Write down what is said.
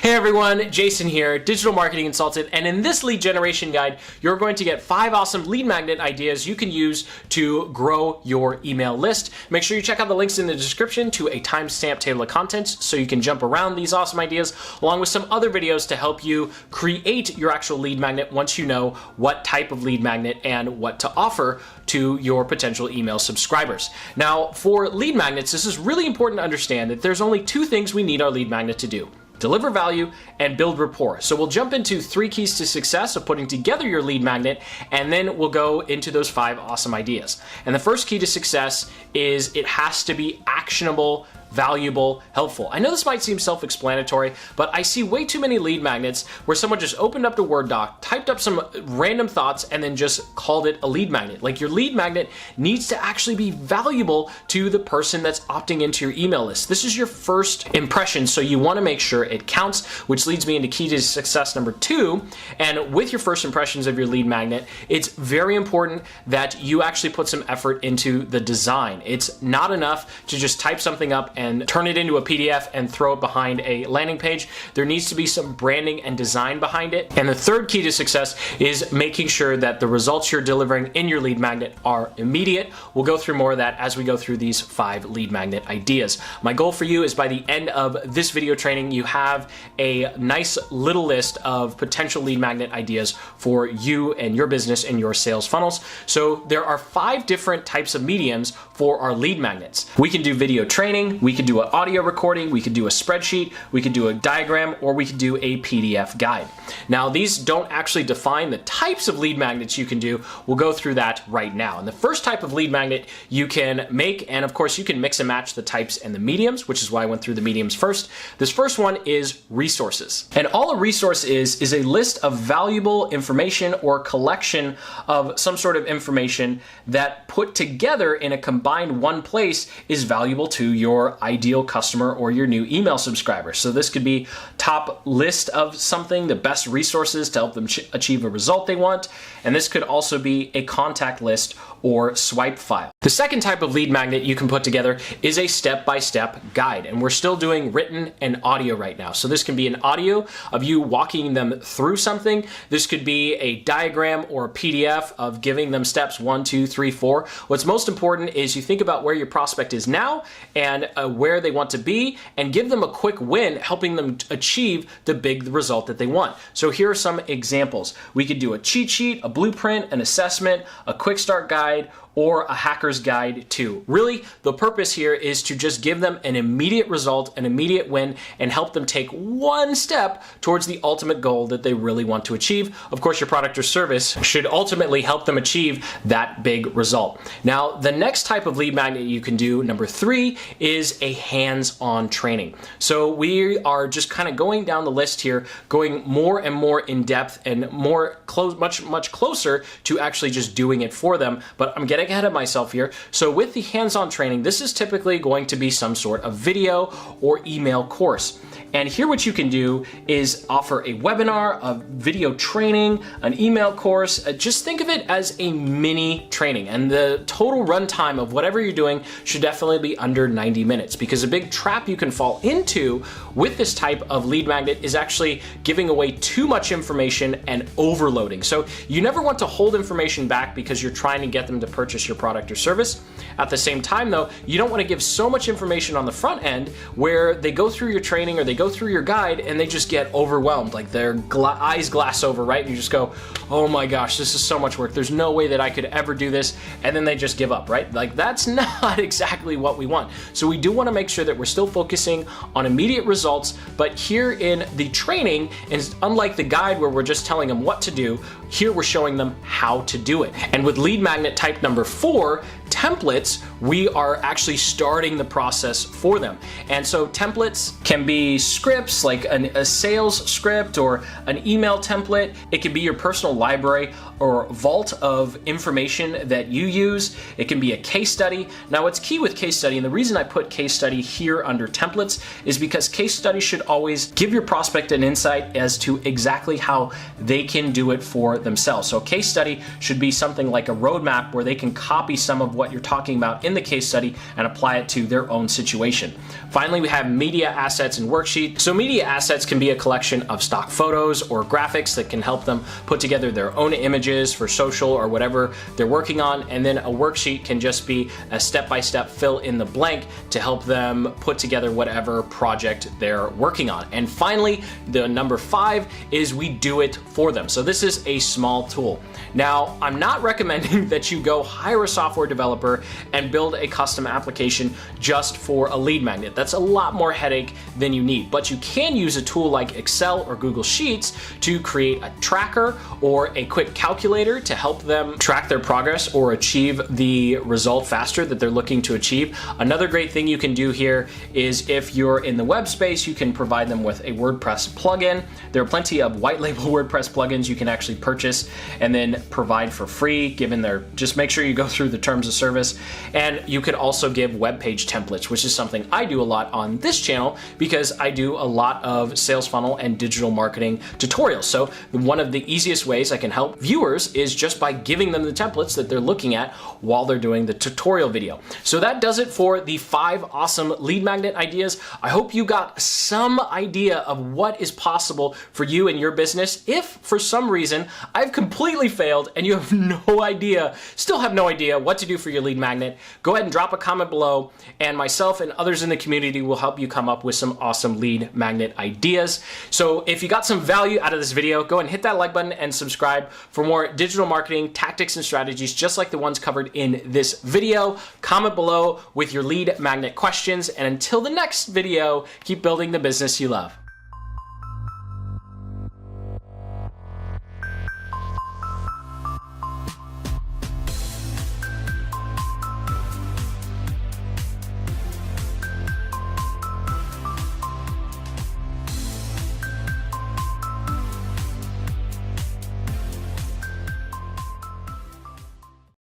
Hey everyone, Jason here, digital marketing consultant, and in this lead generation guide, you're going to get 5 awesome lead magnet ideas you can use to grow your email list. Make sure you check out the links in the description to a timestamp table of contents so you can jump around these awesome ideas, along with some other videos to help you create your actual lead magnet once you know what type of lead magnet and what to offer to your potential email subscribers. Now, for lead magnets, this is really important to understand that there's only 2 things we need our lead magnet to do: deliver value and build rapport. So we'll jump into 3 keys to success of putting together your lead magnet, and then we'll go into those 5 awesome ideas. And the first key to success is it has to be actionable, valuable, helpful. I know this might seem self-explanatory, but I see way too many lead magnets where someone just opened up the Word doc, typed up some random thoughts, and then just called it a lead magnet. Like, your lead magnet needs to actually be valuable to the person that's opting into your email list. This is your first impression, so you want to make sure it counts, which leads me into key to success number 2. And with your first impressions of your lead magnet, it's very important that you actually put some effort into the design. It's not enough to just type something up and turn it into a PDF and throw it behind a landing page. There needs to be some branding and design behind it. And the third key to success is making sure that the results you're delivering in your lead magnet are immediate. We'll go through more of that as we go through these 5 lead magnet ideas. My goal for you is by the end of this video training, you have a nice little list of potential lead magnet ideas for you and your business and your sales funnels. So there are 5 different types of mediums for our lead magnets. We can do video training, we could do an audio recording, we could do a spreadsheet, we could do a diagram, or we could do a PDF guide. Now, these don't actually define the types of lead magnets you can do. We'll go through that right now. And the first type of lead magnet you can make, and of course you can mix and match the types and the mediums, which is why I went through the mediums first. This first one is resources. And all a resource is a list of valuable information or collection of some sort of information that put together in a combined one place is valuable to your ideal customer or your new email subscriber. So this could be top list of something, the best resources to help them achieve a result they want. And this could also be a contact list or swipe file. The second type of lead magnet you can put together is a step-by-step guide. And we're still doing written and audio right now. So this can be an audio of you walking them through something. This could be a diagram or a PDF of giving them steps 1, 2, 3, 4. What's most important is you think about where your prospect is now and where they want to be, and give them a quick win, helping them achieve the big result that they want. So here are some examples. We could do a cheat sheet, a blueprint, an assessment, a quick start guide, or a hacker's guide too. Really, the purpose here is to just give them an immediate result, an immediate win, and help them take one step towards the ultimate goal that they really want to achieve. Of course, your product or service should ultimately help them achieve that big result. Now, the next type of lead magnet you can do, number 3, is a hands-on training. So we are just kind of going down the list here, going more and more in depth and more much closer to actually just doing it for them. But I'm getting ahead of myself here. So with the hands-on training, this is typically going to be some sort of video or email course. And here what you can do is offer a webinar, a video training, an email course. Just think of it as a mini training. And the total runtime of whatever you're doing should definitely be under 90 minutes, because a big trap you can fall into with this type of lead magnet is actually giving away too much information and overloading. So you never want to hold information back because you're trying to get them to purchase your product or service. At the same time though, you don't want to give so much information on the front end where they go through your training or they go through your guide and they just get overwhelmed, like their eyes glass over, right? And you just go, oh my gosh, this is so much work. There's no way that I could ever do this. And then they just give up, right? Like, that's not exactly what we want. So we do want to make sure that we're still focusing on immediate results, but here in the training, and unlike the guide where we're just telling them what to do, here we're showing them how to do it. And with lead magnet type number 4, templates, we are actually starting the process for them. And so templates can be scripts like a sales script or an email template. It can be your personal library or vault of information that you use. It can be a case study. Now, what's key with case study, and the reason I put case study here under templates, is because case study should always give your prospect an insight as to exactly how they can do it for themselves. So a case study should be something like a roadmap where they can copy some of what you're talking about in the case study and apply it to their own situation. Finally, we have media assets and worksheet. So media assets can be a collection of stock photos or graphics that can help them put together their own images for social or whatever they're working on. And then a worksheet can just be a step-by-step fill in the blank to help them put together whatever project they're working on. And finally, the number 5 is we do it for them. So this is a small tool. Now, I'm not recommending that you go hire a software developer and build a custom application just for a lead magnet. That's a lot more headache than you need, but you can use a tool like Excel or Google Sheets to create a tracker or a quick calculator to help them track their progress or achieve the result faster that they're looking to achieve. Another great thing you can do here is if you're in the web space, you can provide them with a WordPress plugin. There are plenty of white label WordPress plugins you can actually purchase and then provide for free, given their, just make sure you go through the terms of service. And you could also give web page templates, which is something I do a lot on this channel because I do a lot of sales funnel and digital marketing tutorials. So one of the easiest ways I can help viewers is just by giving them the templates that they're looking at while they're doing the tutorial video. So that does it for the 5 awesome lead magnet ideas. I hope you got some idea of what is possible for you and your business. If for some reason I've completely failed and you have no idea, still have no idea what to do for your lead magnet, go ahead and drop a comment below, and myself and others in the community will help you come up with some awesome lead magnet ideas. So if you got some value out of this video, go ahead and hit that like button and subscribe for more digital marketing tactics and strategies just like the ones covered in this video. Comment below with your lead magnet questions, and until the next video, keep building the business you love.